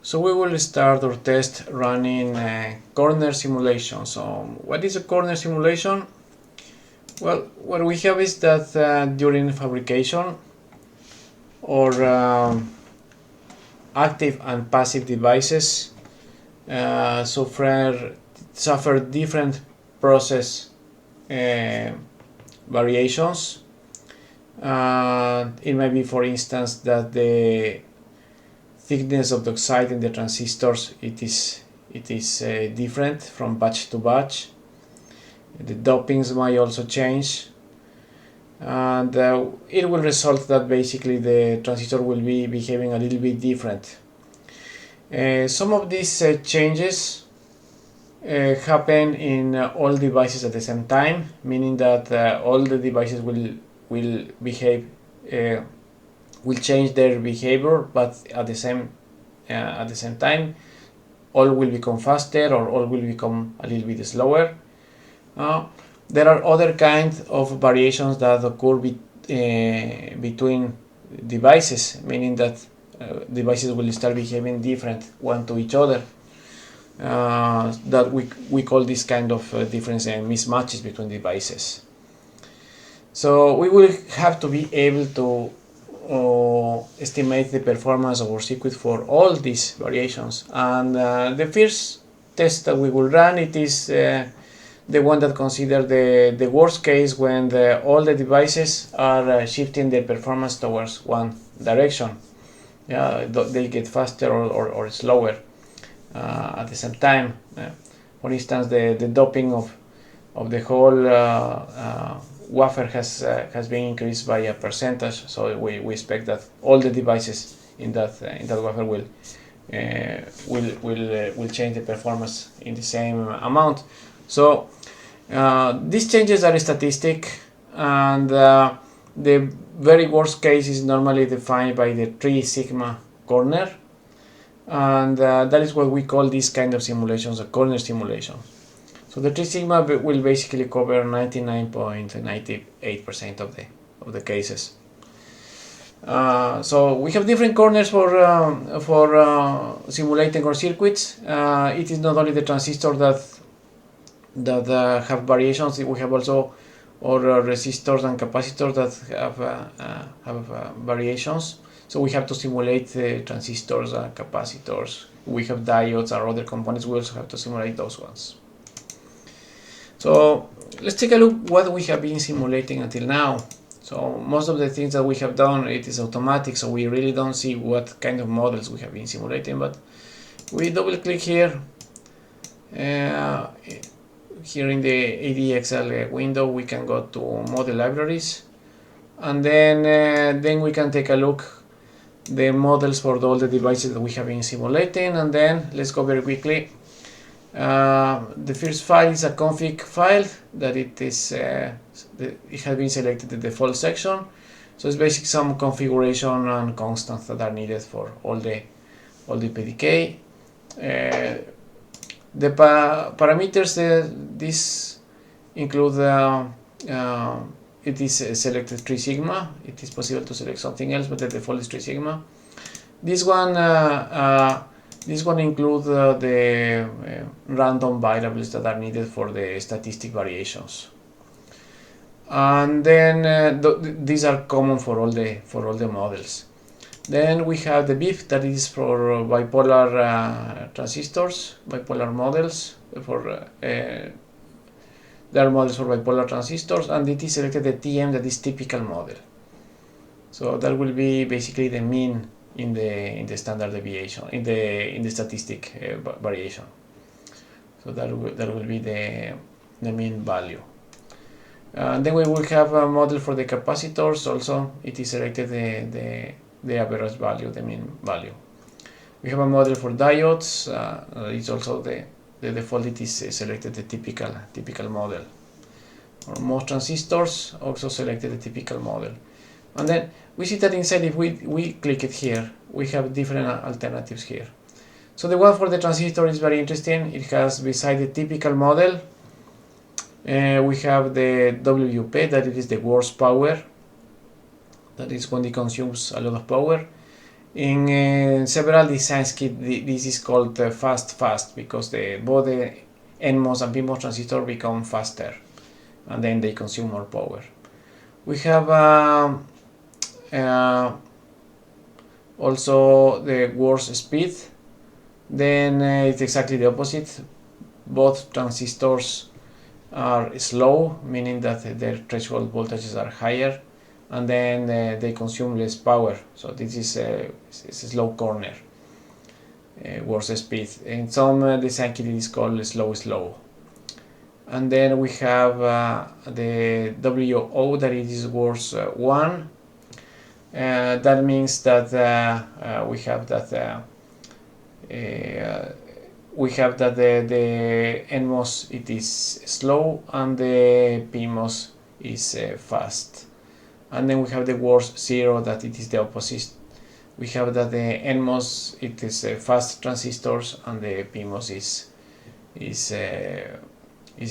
So we will start our test running corner simulation. So what is a corner simulation? Well, what we have is that during fabrication, or active and passive devices suffer different process variations. It may be, for instance, that the thickness of the oxide in the transistors it is different from batch to batch. The dopings might also change, and it will result that basically the transistor will be behaving a little bit different. Some of these changes happen in all devices at the same time, meaning that all the devices will behave will change their behavior, but at the same time, all will become faster or all will become a little bit slower. There are other kinds of variations that occur between devices, meaning that devices will start behaving different one to each other. That we call this kind of difference mismatches between devices. So we will have to be able to estimate the performance of our circuit for all these variations. And the first test that we will run, it is the one that considers the worst case when all the devices are shifting their performance towards one direction. They get faster or slower at the same time. For instance, the doping of the whole wafer has been increased by a percentage, so we expect that all the devices in that wafer will change the performance in the same amount. So these changes are statistic, and the very worst case is normally defined by the 3 sigma corner, and that is what we call this kind of simulations a corner simulation. So the 3 sigma will basically cover 99.98% of the cases. So we have different corners for simulating our circuits. It is not only the transistors that have variations. We have also our resistors and capacitors that have variations. So we have to simulate the transistors and capacitors. We have diodes or other components. We also have to simulate those ones. So let's take a look what we have been simulating until now. So most of the things that we have done, it is automatic, so we really don't see what kind of models we have been simulating. But we double click here. Here in the ADXL window, we can go to model libraries, and then we can take a look the models for all the devices that we have been simulating. And then let's go very quickly. The first file is a config file that it has been selected the default section. So it's basically some configuration and constants that are needed for all the PDK. The parameters this include it is selected 3 sigma. It is possible to select something else, but the default is 3 sigma. This one includes the random variables that are needed for the statistic variations, and then these are common for all the models. Then we have the BIF, that is for bipolar transistors, bipolar models. There are models for bipolar transistors, and it is selected the TM, that is typical model. So that will be basically the mean in the standard deviation, in the statistic variation. So that will be the mean value. Then we will have a model for the capacitors. Also, it is selected the average value, the mean value. We have a model for diodes. It's also the default. It is selected the typical model. For most transistors, also selected the typical model. And then we see that inside, if we click it here, we have different alternatives here. So the one for the transistor is very interesting. It has, beside the typical model, we have the WP, that it is the worst power. That is when it consumes a lot of power. In several designs kit, this is called fast because both the NMOS and PMOS transistor become faster, and then they consume more power. We have also the worst speed. Then it's exactly the opposite. Both transistors are slow, meaning that their threshold voltages are higher, and then they consume less power. So this is a slow corner, worst speed. In some design kit it is called slow. And then we have the WO, that it is worse 1. That means that we have that the NMOS it is slow and the PMOS is fast. And then we have the worst 0, that it is the opposite. We have that the NMOS it is fast transistors and the PMOS is a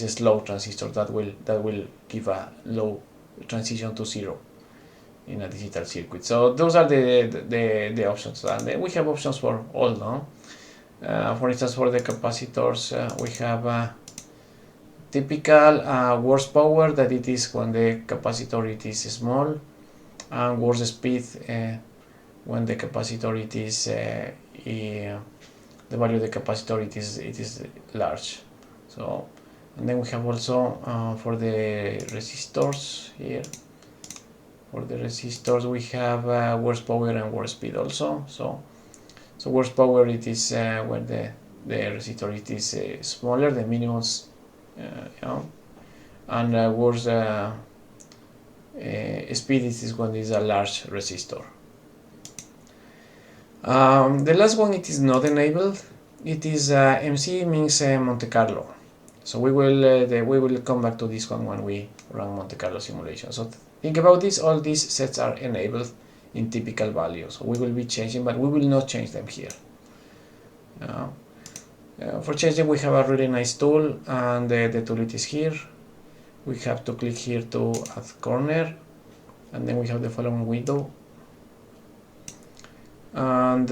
slow transistor that will give a low transition to 0 in a digital circuit. So those are the options, and then we have options for all. No, for instance, for the capacitors, we have typical worst power, that it is when the capacitor it is small, and worst speed when the capacitor it is the value of the capacitor it is large. So, and then we have also for the resistors here. For the resistors we have worst power and worst speed also. So worst power it is when the resistor it is smaller, the minimums, and worst speed is when it is a large resistor. The last one, it is not enabled. It is MC means Monte Carlo. So we will come back to this one when we run Monte Carlo simulation. So think about this. All these sets are enabled in typical values. So we will be changing, but we will not change them here. For changing, we have a really nice tool, and the tool it is here. We have to click here to add corner, and then we have the following window. And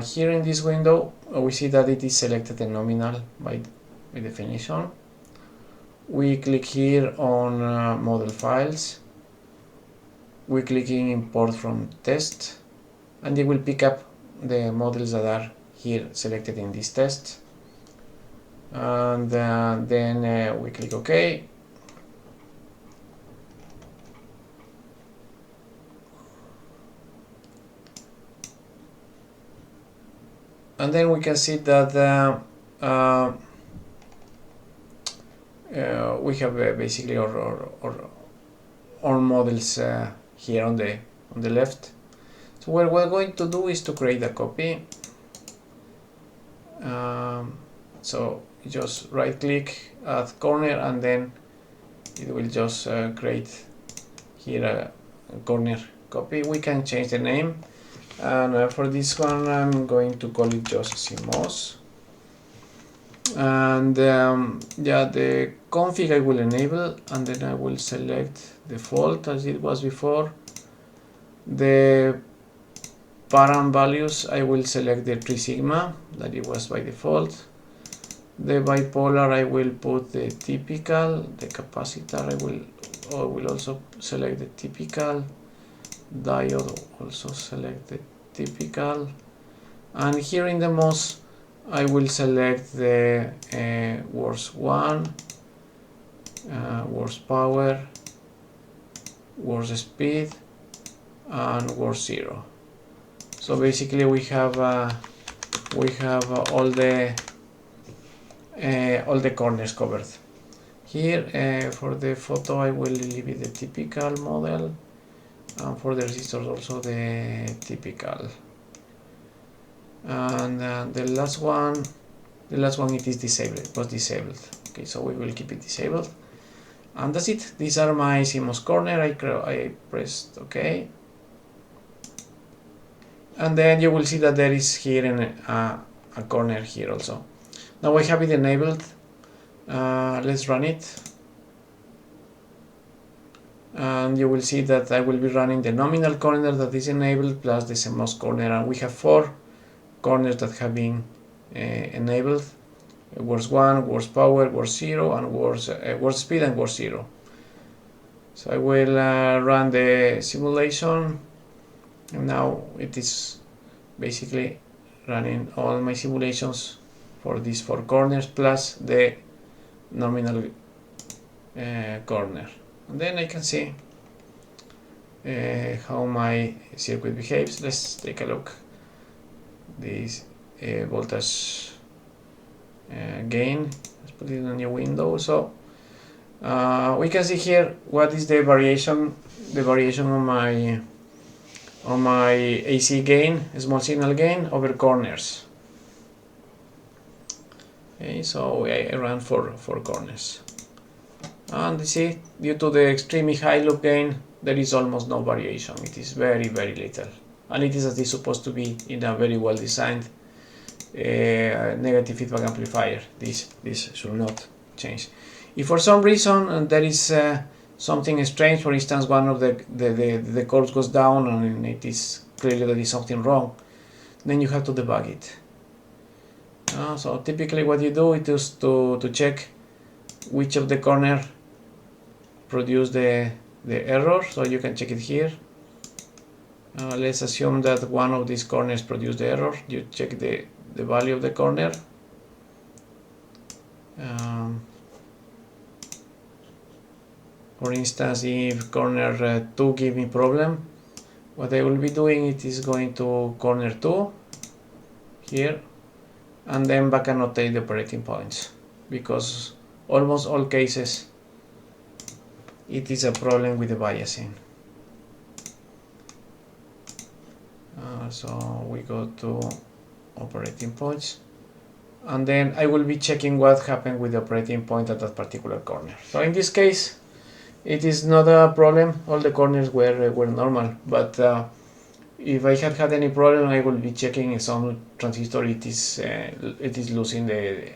here in this window, we see that it is selected the nominal by definition. We click here on model files. We click in import from test, and it will pick up the models that are here selected in this test. And then we click OK. And then we can see that we have basically our models here on the left. So what we're going to do is to create a copy. So just right click, add corner, and then it will just create here a corner copy. We can change the name, and for this one I'm going to call it just CMOS. And yeah, the config I will enable, and then I will select default as it was before. The param values, I will select the 3 sigma that it was by default. The bipolar, I will put the typical. The capacitor, I will also select the typical. Diode, also select the typical. And here in the MOS, I will select the worst 1, worst power, worst speed, and worst 0. So basically we have all the corners covered. Here for the photo I will leave it the typical model, and for the resistors also the typical. And the last one it is disabled. It was disabled. Okay, so we will keep it disabled, and that's it. These are my CMOS corner. I pressed OK, and then you will see that there is here a corner here also. Now I have it enabled. Let's run it. and you will see that I will be running the nominal corner that is enabled plus the CMOS corner, and we have 4 corners that have been enabled: worst 1, worst power, worst 0, and worst speed and worst 0. So I will run the simulation, and now it is basically running all my simulations for these 4 corners plus the nominal corner, and then I can see how my circuit behaves. Let's take a look. This voltage gain, let's put it in a new window. So we can see here what is the variation on my AC gain, small signal gain over corners. Okay, so I ran for 4 corners, and you see, due to the extremely high loop gain, there is almost no variation. It is very little, and it is as it's supposed to be in a very well designed negative feedback amplifier. This should not change. If for some reason there is something strange, for instance, one of the curves goes down and it is clearly there is something wrong, then you have to debug it. So typically what you do is to check which of the corner produce the error. So you can check it here. Let's assume that one of these corners produce the error. You check the value of the corner. For instance, if corner 2 give me problem, what I will be doing is going to corner 2 here, and then back annotate the operating points, because almost all cases it is a problem with the biasing. So we go to operating points, and then I will be checking what happened with the operating point at that particular corner. So in this case, it is not a problem. All the corners were normal, but if I had any problem, I will be checking if some transistor it is losing the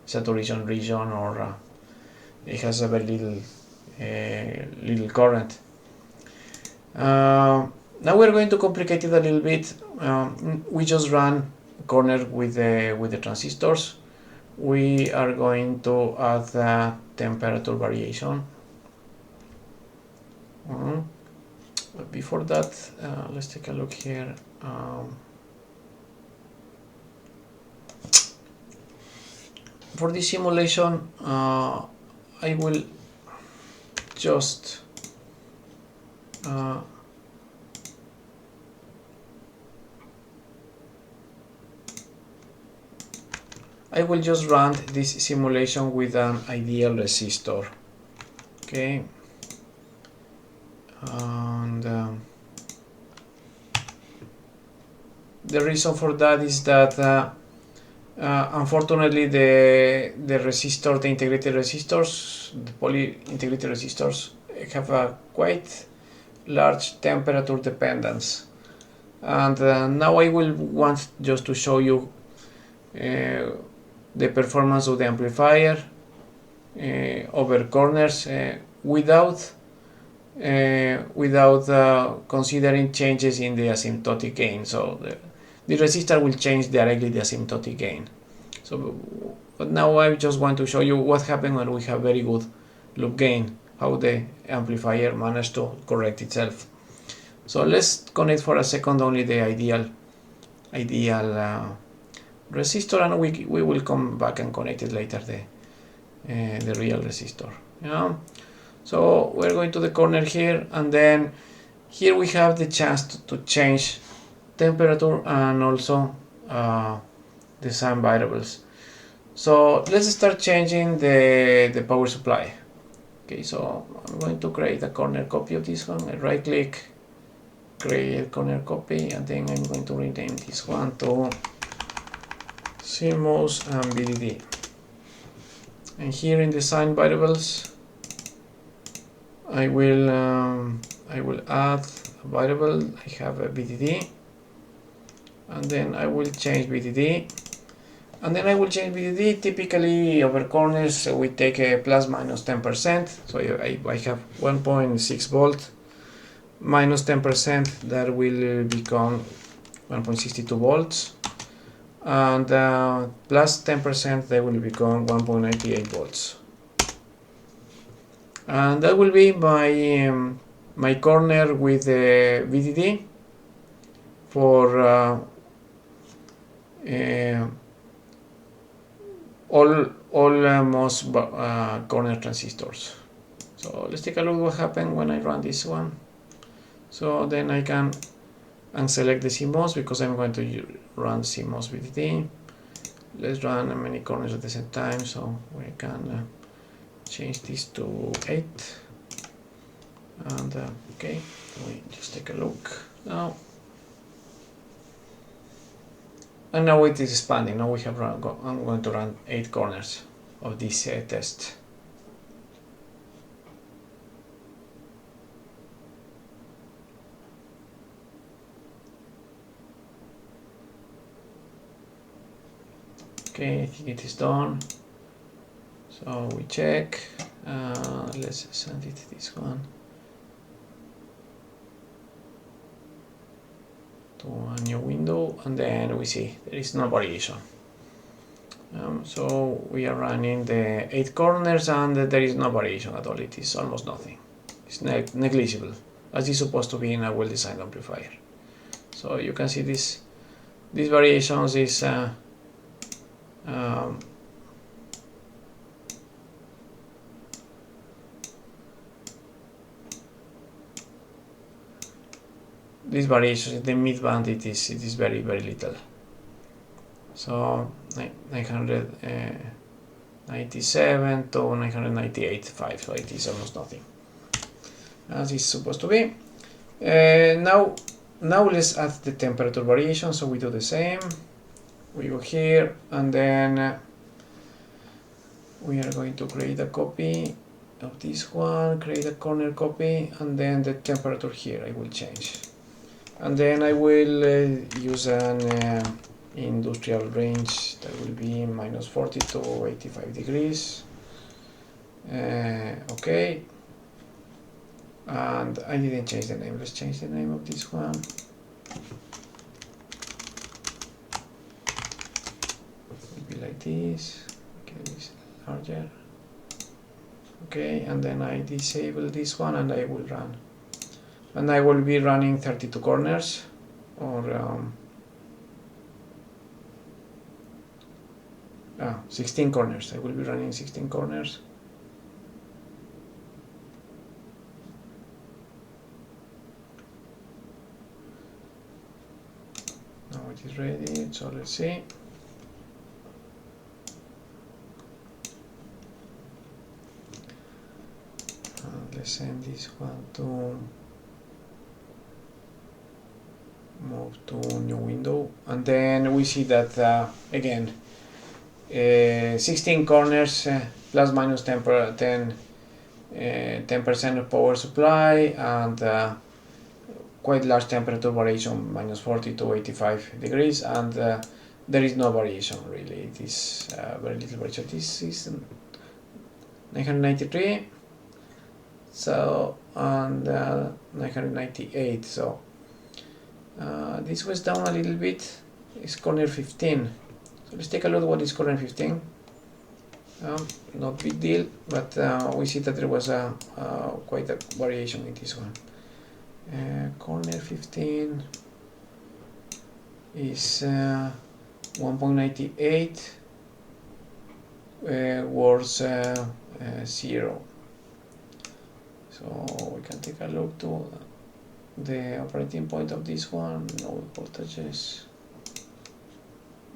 saturation region, or it has a very little current. Now we're going to complicate it a little bit. We just ran corner with the transistors. We are going to add the temperature variation. But before that, let's take a look here. For this simulation, I will just run this simulation with an ideal resistor. Okay. And the reason for that is that unfortunately the resistor, the integrated resistors, the poly-integrated resistors have a quite large temperature dependence, and now I will want just to show you the performance of the amplifier over corners without considering changes in the asymptotic gain. So the resistor will change directly the asymptotic gain. So, but now I just want to show you what happens when we have very good loop gain, how the amplifier managed to correct itself. So let's connect for a second only the ideal resistor, and we will come back and connect it later, the real resistor. Yeah. So we're going to the corner here, and then here we have the chance to change temperature and also the some variables. So let's start changing the power supply. Okay, so I'm going to create a corner copy of this one. I right click, create corner copy, and then I'm going to rename this one to CMOS and VDD. And here in design variables, I will add a variable. I have a VDD, and then I will change VDD, And then I will change VDD. Typically over corners we take a plus minus 10%. So I have 1.6 volt minus 10%, that will become 1.62 volts, and plus 10%, they will become 1.98 volts. And that will be my corner with the VDD for all most corner transistors. So let's take a look what happened when I run this one. So then I can unselect the CMOS because I'm going to run CMOS VDD. Let's run many corners at the same time, so we can change this to 8. And okay, we just take a look now. And now it is expanding. Now we have I'm going to run 8 corners of this test. Okay, I think it is done. So we check. Let's send it this one to a new window, and then we see there is no variation. So we are running the 8 corners, and there is no variation at all. It is almost nothing. It's negligible, as is supposed to be in a well-designed amplifier. So you can see these variations is these variations in the mid band, it is very little. So 997 to 998.5, so it is almost nothing, as it's supposed to be. Now let's add the temperature variation. So we do the same. We go here, and then we are going to create a copy of this one, create a corner copy, and then the temperature here I will change. And then I will use an industrial range that will be minus 40 to 85 degrees. Okay. And I didn't change the name. Let's change the name of this one. It will be like this. Okay, this larger. Okay, and then I disable this one, and I will run. And I will be running 32 corners, or 16 corners. I will be running 16 corners. Now it is ready, so let's see. Let's send this one to move to new window, and then we see that again 16 corners, plus minus 10% of power supply, and quite large temperature variation, minus 40 to 85 degrees, and there is no variation really. It is very little variation. This is 993, so, and 998. So this was down a little bit. It's corner 15. So let's take a look at what is corner 15. Not big deal, but we see that there was quite a variation in this one. Corner 15 is 1.98 words 0. So we can take a look to the operating point of this one, node voltages,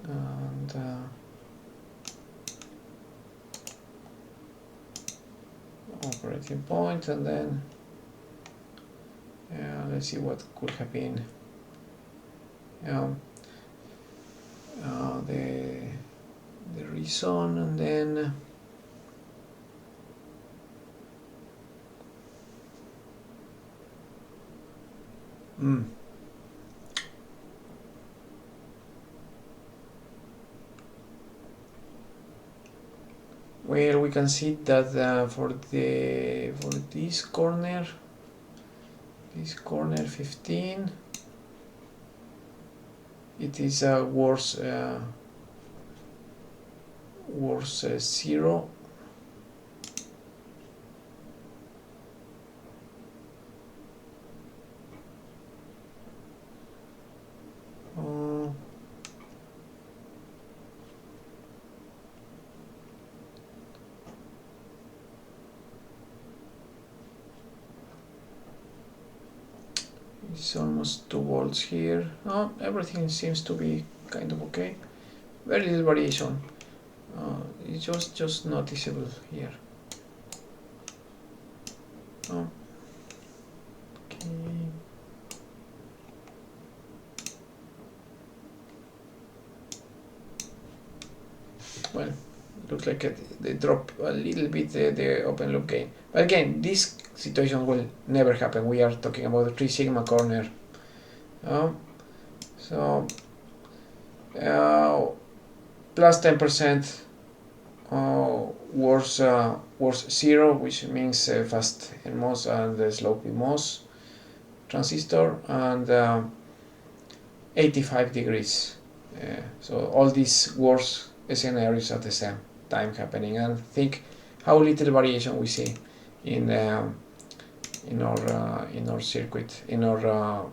and operating point, and then let's see what could have been the reason, and then where we can see that for this corner 15, it is worse 0. It's almost 2 volts here. Oh, everything seems to be kind of okay. Very little variation. It's just noticeable here. Oh. Okay. Well, looks like they drop a little bit the open loop gain. But again, this situation will never happen. We are talking about a 3 sigma corner. So plus 10% worse 0, which means fast NMOS and slow PMOS transistor, and 85 degrees. So all these worse scenarios at the same time happening, and think how little variation we see in our circuit, in our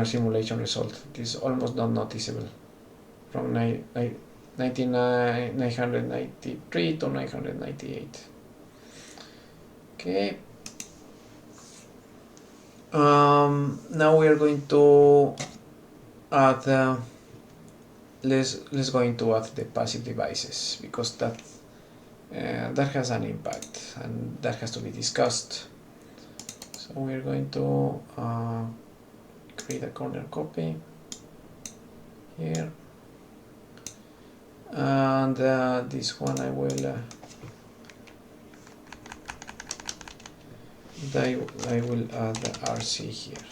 simulation result. It is almost not noticeable from 993 to 998. Okay. Now we are going to add. Let's going to add the passive devices, because that has an impact and that has to be discussed. So we're going to create a corner copy here, and this one I will add the RC here.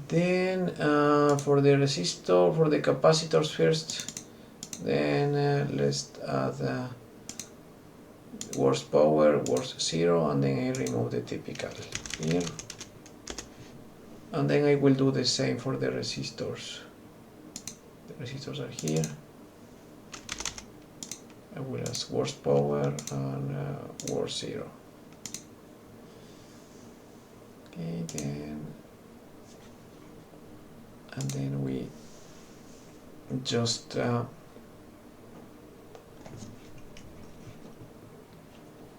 Then for the resistor, for the capacitors first, then let's add worst power, worst 0, and then I remove the typical here. And then I will do the same for the resistors. The resistors are here. I will add worst power and worst 0. Okay, then we just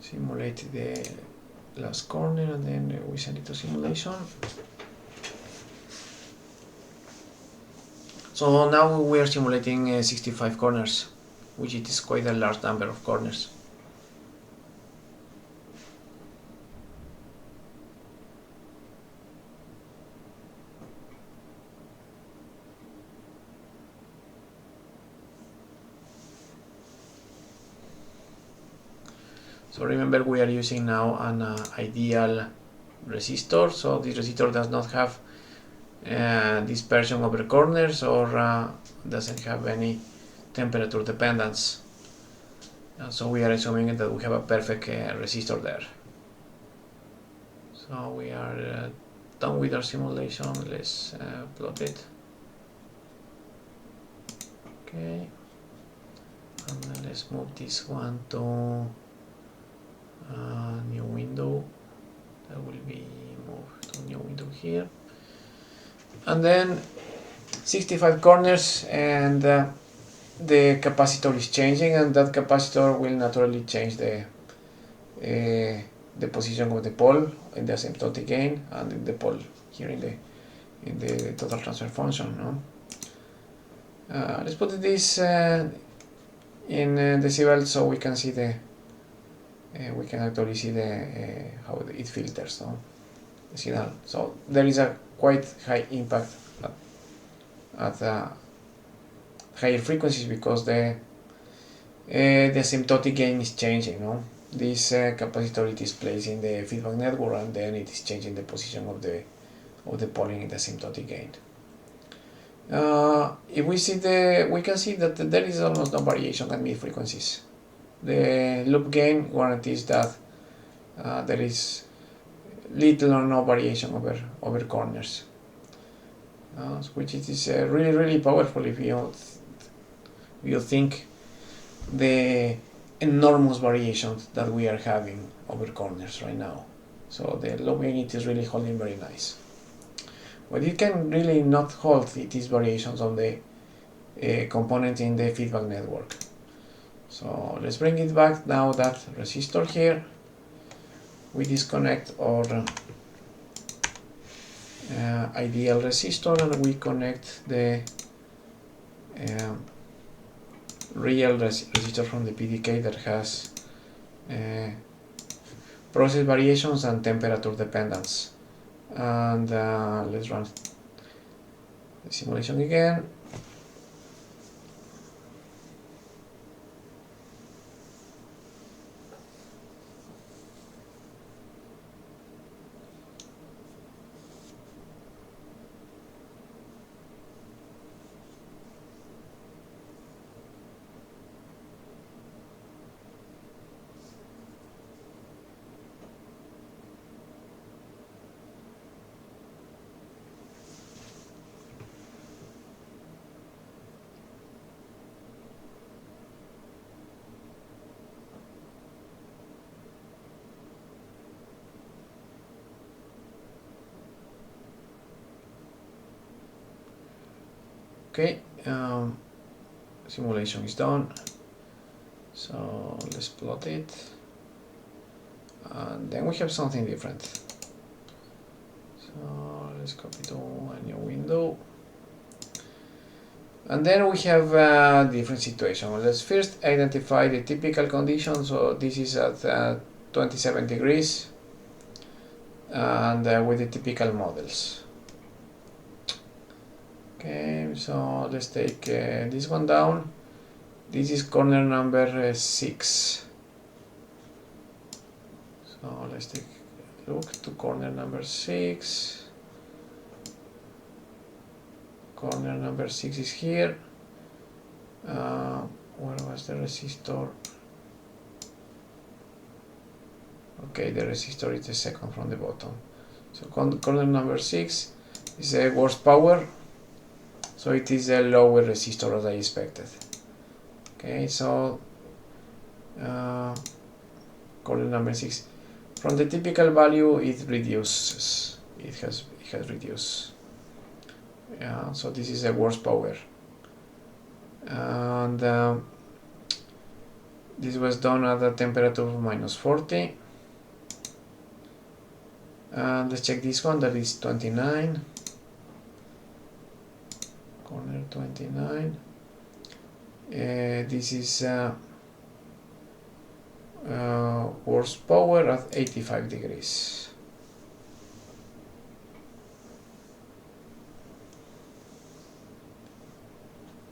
simulate the last corner, and then we send it to simulation. So now we are simulating 65 corners, which it is quite a large number of corners. So remember, we are using now an ideal resistor, so this resistor does not have dispersion over corners, or doesn't have any temperature dependence. So we are assuming that we have a perfect resistor there. So we are done with our simulation. Let's plot it. Okay, and then let's move this one to new window. That will be moved to new window here, and then 65 corners, and the capacitor is changing, and that capacitor will naturally change the position of the pole in the asymptotic gain and in the pole here in the total transfer function. No? Let's put this in decibels so we can see we can actually see how it filters. No? The signal. So there is a quite high impact at higher frequencies, because the asymptotic gain is changing. No? This capacitor, it is placed in the feedback network, and then it is changing the position of the polling in the asymptotic gain. If we see we can see that there is almost no variation at mid frequencies. The loop gain guarantees that there is little or no variation over corners, which is really powerful if you think the enormous variations that we are having over corners right now. So the loop gain it is really holding very nice. What you can really not hold it is variations on the component in the feedback network. So let's bring it back now. That resistor here, we disconnect our ideal resistor and we connect the real resistor from the PDK that has process variations and temperature dependence. And let's run the simulation again. Okay, simulation is done. So let's plot it. And then we have something different. So let's copy to a new window. And then we have a different situation. Let's first identify the typical condition. So this is at 27 degrees and with the typical models. Okay, so let's take this one down. This is corner number 6. So let's take a look to corner number 6. Corner number 6 is here. Where was the resistor? Okay, the resistor is the second from the bottom. So corner number 6 is a worst power. So it is a lower resistor as I expected. Okay, so corner number 6. From the typical value, it reduces. It has reduced. Yeah, so this is a worst power. And this was done at a temperature of -40. And let's check this one. That is 29. Corner 29. This is worst power at 85 degrees.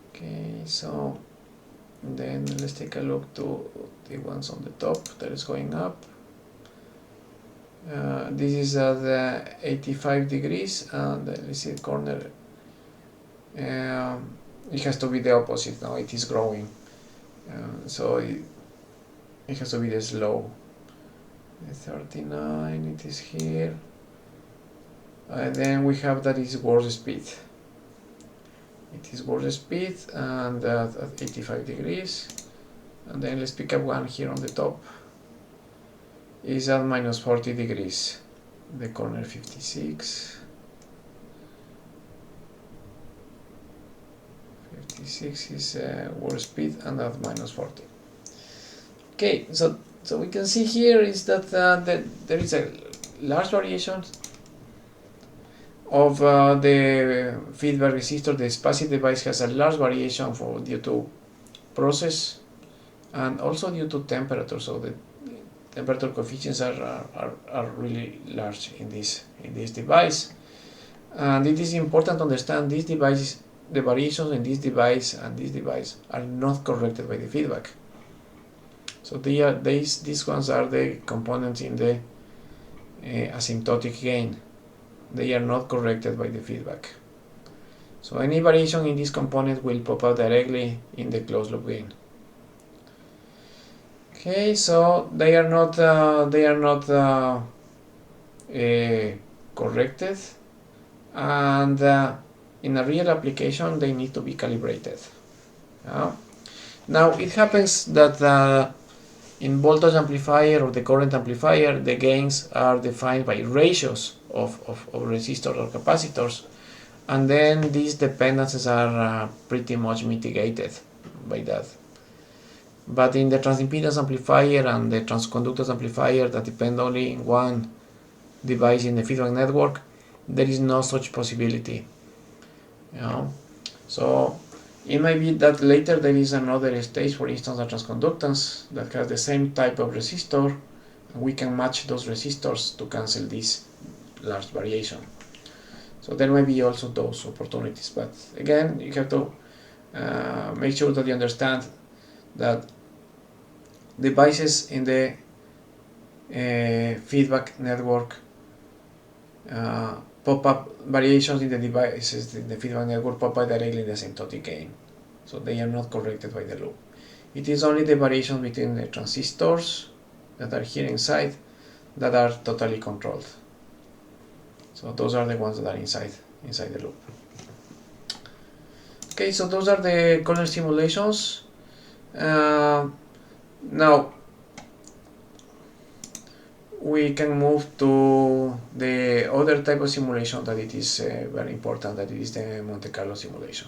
Okay, so then let's take a look to the ones on the top that is going up. This is at 85 degrees, and let's see the corner. It has to be the opposite now. It is growing, so it has to be this low. 39. It is here, and then we have that is worst speed. It is worst speed and at 85 degrees, and then let's pick up one here on the top. Is at -40 degrees. The corner 56. 56 is worst speed and at -40. Okay, so we can see here is that there is a large variation of the feedback resistor. The SPACIT device has a large variation due to process and also due to temperature. So the temperature coefficients are really large in this device, and it is important to understand this device. The variations in this device and this device are not corrected by the feedback. So these ones are the components in the asymptotic gain. They are not corrected by the feedback. So any variation in this component will pop out directly in the closed loop gain. Okay, so they are not corrected, and in a real application they need to be calibrated. Now it happens that in voltage amplifier or the current amplifier, the gains are defined by ratios of resistors or capacitors, and then these dependencies are pretty much mitigated by that. But in the transimpedance amplifier and the transconductance amplifier that depend only on one device in the feedback network, there is no such possibility. So it might be that later there is another stage, for instance, a transconductance that has the same type of resistor, and we can match those resistors to cancel this large variation. So there might be also those opportunities, but again, you have to make sure that you understand that devices in the feedback network pop-up variations in the devices in the feedback network pop up directly in the asymptotic gain, so they are not corrected by the loop. It is only the variations between the transistors that are here inside that are totally controlled. So those are the ones that are inside the loop. Okay, so those are the current simulations. Now we can move to the other type of simulation that it is very important, that it is the Monte Carlo simulation.